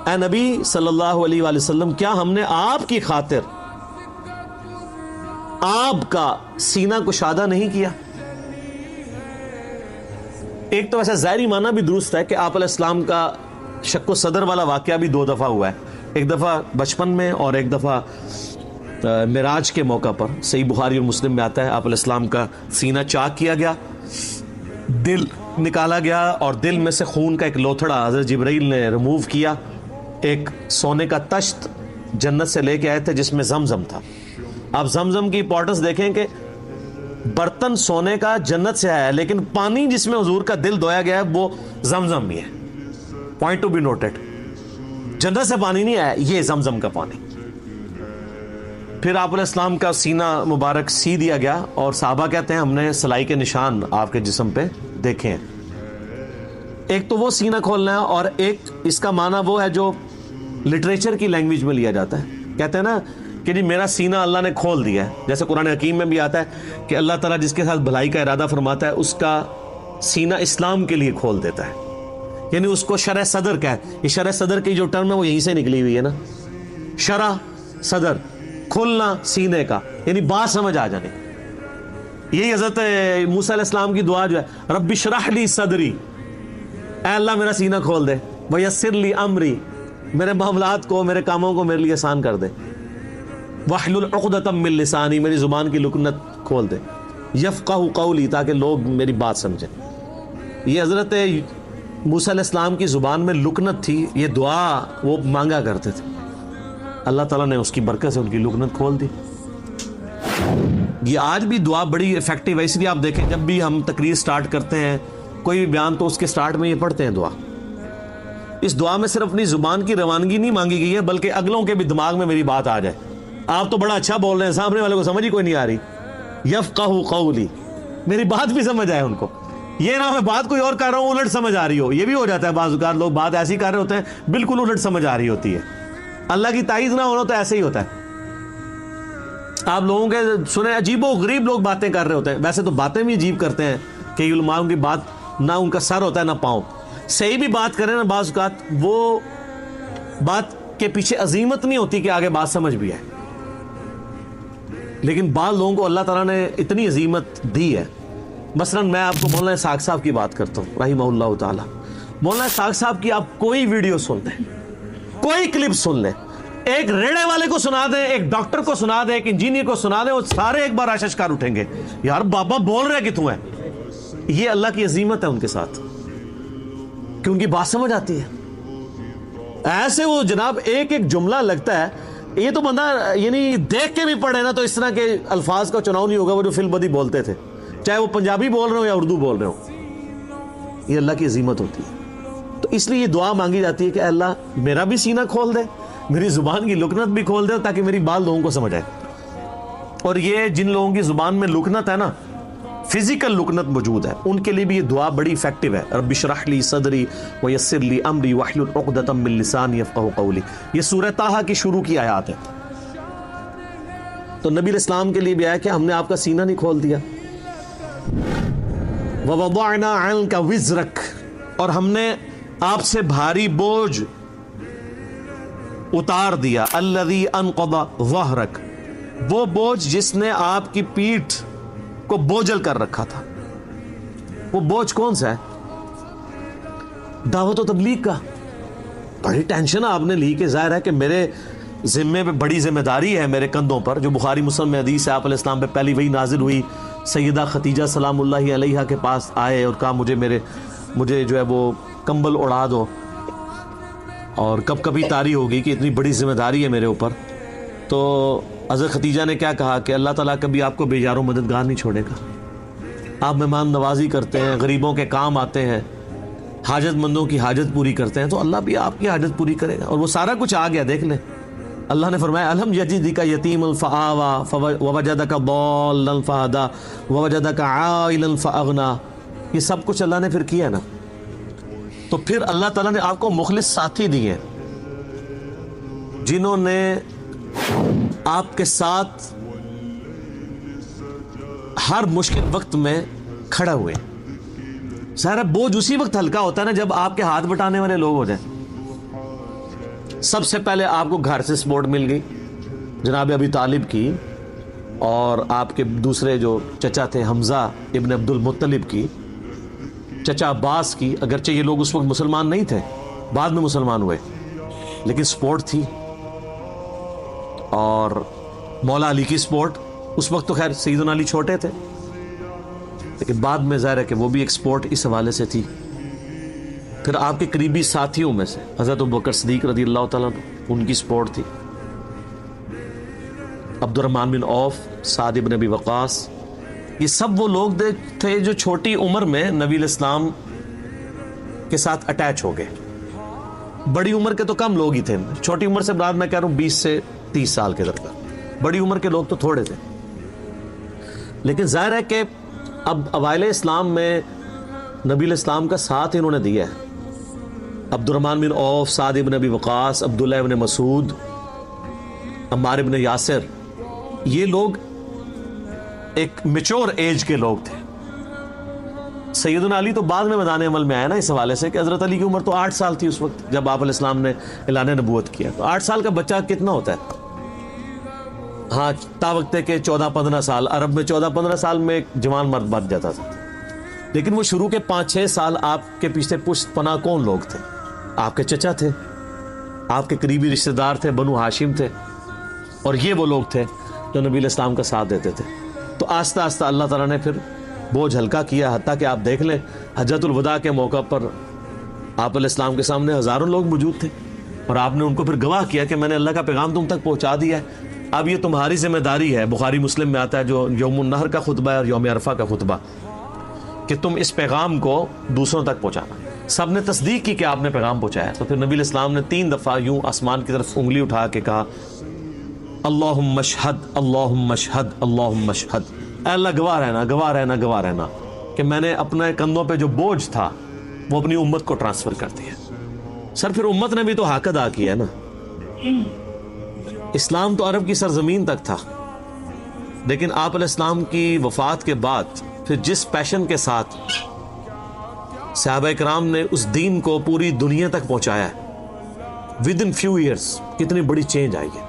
اے نبی صلی اللہ علیہ وآلہ وسلم کیا ہم نے آپ کی خاطر آپ کا سینہ کشادہ نہیں کیا؟ ایک تو ایسا ظاہری معنی بھی درست ہے کہ آپ علیہ السلام کا شق و صدر والا واقعہ بھی 2 دفعہ ہوا ہے، ایک دفعہ بچپن میں اور ایک دفعہ معراج کے موقع پر۔ صحیح بخاری اور مسلم میں آتا ہے آپ علیہ السلام کا سینہ چاک کیا گیا، دل نکالا گیا اور دل میں سے خون کا ایک لوتھڑا حضرت جبرائیل نے ریموو کیا۔ ایک سونے کا تشت جنت سے لے کے آئے تھے جس میں زمزم تھا۔ آپ زمزم کی امپورٹنس دیکھیں کہ برتن سونے کا جنت سے آیا ہے، لیکن پانی جس میں حضور کا دل دھویا گیا ہے وہ زمزم ہی ہے۔ پوائنٹ ٹو بی نوٹڈ، جنت سے پانی نہیں آیا، یہ زمزم کا پانی۔ پھر آپ علیہ السلام کا سینہ مبارک سی دیا گیا اور صحابہ کہتے ہیں ہم نے سلائی کے نشان آپ کے جسم پہ دیکھے ہیں۔ ایک تو وہ سینہ کھولنا ہے اور ایک اس کا معنی وہ ہے جو لٹریچر کی لینگویج میں لیا جاتا ہے، کہتے ہیں نا کہ جی میرا سینہ اللہ نے کھول دیا ہے۔ جیسے قرآن حکیم میں بھی آتا ہے کہ اللہ تعالیٰ جس کے ساتھ بھلائی کا ارادہ فرماتا ہے اس کا سینہ اسلام کے لیے کھول دیتا ہے، یعنی اس کو شرح صدر کا ہے۔ یہ شرح صدر کی جو ٹرم ہے وہ یہیں سے نکلی ہوئی ہے نا، شرح صدر، کھلنا سینے کا، یعنی بات سمجھ آ جانے۔ یہی حضرت موسیٰ علیہ السلام کی دعا جو ہے رب اشرح لی صدری، اے اللہ میرا سینہ کھول دے، ویسر لی امری، میرے معاملات کو میرے کاموں کو میرے لیے آسان کر دے، واحلل عقدۃ من لسانی، میری زبان کی لکنت کھول دے، یفقہوا قولی، تاکہ لوگ میری بات سمجھیں۔ یہ حضرت موسیٰ علیہ السلام کی زبان میں لکنت تھی، یہ دعا وہ مانگا کرتے تھے، اللہ تعالیٰ نے اس کی برکت سے ان کی لکنت کھول دی۔ یہ آج بھی دعا بڑی افیکٹو ہے، اس لیے آپ دیکھیں جب بھی ہم تقریر سٹارٹ کرتے ہیں کوئی بھی بیان تو اس کے سٹارٹ میں یہ پڑھتے ہیں دعا۔ اس دعا میں صرف اپنی زبان کی روانگی نہیں مانگی گئی ہے بلکہ اگلوں کے بھی دماغ میں میری بات آ جائے۔ آپ تو بڑا اچھا بول رہے ہیں، سامنے والے کو سمجھ ہی کوئی نہیں آ رہی، یفقہوا قولی، میری بات بھی سمجھ آئے ان کو، یہ نہ میں بات کوئی اور کر رہا ہوں الٹ سمجھ آ رہی ہو۔ یہ بھی ہو جاتا ہے بعض اوقات لوگ بات ایسی کر رہے ہوتے ہیں بالکل الٹ سمجھ آ رہی ہوتی ہے۔ اللہ کی تائید نہ ہونا تو ایسے ہی ہوتا ہے۔ آپ لوگوں کے سنے عجیب و غریب لوگ باتیں کر رہے ہوتے ہیں، ویسے تو باتیں بھی عجیب کرتے ہیں کہ علماء کی بات نہ ان کا سر ہوتا ہے نہ پاؤں، صحیح بھی بات کریں نا بعض اوقات وہ بات کے پیچھے عظیمت نہیں ہوتی کہ آگے بات سمجھ بھی آئے، لیکن بعض لوگوں کو اللہ تعالیٰ نے اتنی عظیمت دی ہے۔ مثلا میں آپ کو مولانا اسحاق صاحب کی بات کرتا ہوں رحمہ اللہ تعالیٰ۔ مولانا اسحاق صاحب کی آپ کوئی ویڈیو سن لیں، کوئی کلپ سن لیں، ایک ریڑے والے کو سنا دیں، ایک ڈاکٹر کو سنا دیں، ایک انجینئر کو سنا دیں، وہ سارے ایک بار آششکار اٹھیں گے یار بابا بول رہے کتوں ہے۔ یہ اللہ کی عظیمت ہے ان کے ساتھ کہ ان کی بات سمجھ آتی ہے۔ ایسے وہ جناب ایک ایک جملہ لگتا ہے، یہ تو بندہ یعنی دیکھ کے بھی پڑھے نا تو اس طرح کے الفاظ کا چناؤ نہیں ہوگا وہ جو فی البدی بولتے تھے، چاہے وہ پنجابی بول رہے ہو یا اردو بول رہے ہو۔ یہ اللہ کی عظیمت ہوتی ہے، تو اس لیے یہ دعا مانگی جاتی ہے کہ اللہ میرا بھی سینہ کھول دے، میری زبان کی لکنت بھی کھول دے تاکہ میری بات لوگوں کو سمجھ آئے۔ اور یہ جن لوگوں کی زبان میں لکنت ہے نا، فزیکل لکنت موجود ہے، ان کے لیے بھی یہ دعا بڑی افیکٹو ہے۔ رب اشرح لی صدری ویسر لی امری واحلل عقدۃ من لسانی یفقہوا قولی۔ یہ سورہ طٰہٰ کی شروع کی آیات ہے۔ تو نبی علیہ السلام کے لیے بھی آیا کہ ہم نے آپ کا سینہ نہیں کھول دیا۔ ووضعنا عنک وزرک، اور ہم نے آپ سے بھاری بوجھ اتار دیا، الذی انقض ظہرک، وہ بوجھ جس نے آپ کی پیٹھ کو بوجھل کر رکھا تھا۔ وہ بوجھ کون سا ہے؟ دعوت و تبلیغ کا۔ بڑی ٹینشن آپ نے لی کہ ظاہر ہے کہ میرے ذمے پہ بڑی ذمہ داری ہے میرے کندھوں پر، جو بخاری مسلم میں حدیث ہے آپ علیہ السلام پہ پہلی وہی نازل ہوئی، سیدہ خدیجہ سلام اللہ علیہا کے پاس آئے اور کہا مجھے جو ہے وہ کمبل اڑا دو، اور کب کبھی طاری ہوگی کہ اتنی بڑی ذمہ داری ہے میرے اوپر۔ تو حضرت خدیجہ نے کیا کہا کہ اللہ تعالیٰ کبھی آپ کو بے یار و مددگار نہیں چھوڑے گا، آپ مہمان نوازی کرتے ہیں، غریبوں کے کام آتے ہیں، حاجت مندوں کی حاجت پوری کرتے ہیں، تو اللہ بھی آپ کی حاجت پوری کرے گا۔ اور وہ سارا کچھ آ گیا، دیکھ لیں اللہ نے فرمایا الم یجدک یتیما فآوی ووجدک ضالا فہدی ووجدک عائلا فاغنی، یہ سب کچھ اللہ نے پھر کیا نا۔ تو پھر اللہ تعالیٰ نے آپ کو مخلص ساتھی دیے جنہوں نے آپ کے ساتھ ہر مشکل وقت میں کھڑا ہوئے۔ ظاہر بوجھ اسی وقت ہلکا ہوتا ہے نا جب آپ کے ہاتھ بٹانے والے لوگ ہو جائیں۔ سب سے پہلے آپ کو گھر سے سپورٹ مل گئی جناب ابی طالب کی، اور آپ کے دوسرے جو چچا تھے حمزہ ابن عبد المطلب کی، چچا عباس کی، اگرچہ یہ لوگ اس وقت مسلمان نہیں تھے، بعد میں مسلمان ہوئے، لیکن سپورٹ تھی. اور مولا علی کی سپورٹ، اس وقت تو خیر سیدنا علی چھوٹے تھے، لیکن بعد میں ظاہر ہے کہ وہ بھی ایک سپورٹ اس حوالے سے تھی. پھر آپ کے قریبی ساتھیوں میں سے حضرت ابوبکر صدیق رضی اللہ تعالیٰ عنہ، ان کی سپورٹ تھی. عبد الرحمن بن عوف، سعد بن ابی وقاص، یہ سب وہ لوگ تھے جو چھوٹی عمر میں نبی الاسلام کے ساتھ اٹیچ ہو گئے. بڑی عمر کے تو کم لوگ ہی تھے، چھوٹی عمر سے بعد میں کہہ رہا ہوں 20 سے 30 سال کے درمیان، بڑی عمر کے لوگ تو تھوڑے تھے. لیکن ظاہر ہے کہ اب اوائل اسلام میں نبی الاسلام کا ساتھ انہوں نے دیا ہے. عبد الرحمن بن عوف، سعد بن ابی وقاص، عبداللہ بن مسعود، عمار بن یاسر، یہ لوگ ایک میچور ایج کے لوگ تھے. سیدنا علی تو بعد میں میدان عمل میں آیا نا، اس حوالے سے کہ حضرت علی کی عمر تو 8 سال تھی اس وقت جب آپ علیہ السلام نے اعلان نبوت کیا. تو 8 سال کا بچہ کتنا ہوتا ہے؟ ہاں، تا وقت کے 14-15 سال، عرب میں 14-15 سال میں ایک جوان مرد بن جاتا تھا. لیکن وہ شروع کے 5-6 سال آپ کے پیچھے پشت پناہ کون لوگ تھے؟ آپ کے چچا تھے، آپ کے قریبی رشتہ دار تھے، بنو ہاشم تھے، اور یہ وہ لوگ تھے جو نبی علیہ السلام کا ساتھ دیتے تھے. تو آہستہ آہستہ اللہ تعالیٰ نے پھر بوجھ ہلکا کیا، حتیٰ کہ آپ دیکھ لیں حجۃ الوداع کے موقع پر آپ علیہ السلام کے سامنے ہزاروں لوگ موجود تھے، اور آپ نے ان کو پھر گواہ کیا کہ میں نے اللہ کا پیغام تم تک پہنچا دیا ہے، اب یہ تمہاری ذمہ داری ہے. بخاری مسلم میں آتا ہے جو یوم النحر کا خطبہ ہے اور یوم عرفہ کا خطبہ، کہ تم اس پیغام کو دوسروں تک پہنچانا. سب نے تصدیق کی کہ آپ نے پیغام پہنچایا. تو پھر نبی علیہ السلام نے 3 دفعہ یوں آسمان کی طرف انگلی اٹھا کے کہا، اللہم اشہد، اللہم اشہد، اللہم اشہد، اے اللہ گواہ رہنا، گواہ رہنا، گواہ رہنا کہ میں نے اپنے کندھوں پہ جو بوجھ تھا وہ اپنی امت کو ٹرانسفر کر دیا. سر پھر امت نے بھی تو حق ادا کیا ہے نا. اسلام تو عرب کی سرزمین تک تھا، لیکن آپ علیہ السلام کی وفات کے بعد پھر جس پیشن کے ساتھ صحابہ کرام نے اس دین کو پوری دنیا تک پہنچایا ہے، ود ان فیو ایئرس کتنی بڑی چینج آئی ہے.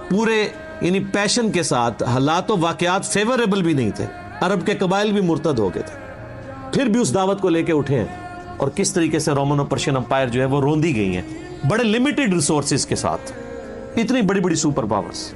پورے یعنی پیشن کے ساتھ، حالات و واقعات فیوریبل بھی نہیں تھے، عرب کے قبائل بھی مرتد ہو گئے تھے، پھر بھی اس دعوت کو لے کے اٹھے ہیں. اور کس طریقے سے رومن اور پرشین امپائر جو ہے وہ روندی گئی ہیں بڑے لمیٹڈ ریسورسز کے ساتھ، اتنی بڑی بڑی سپر پاورز.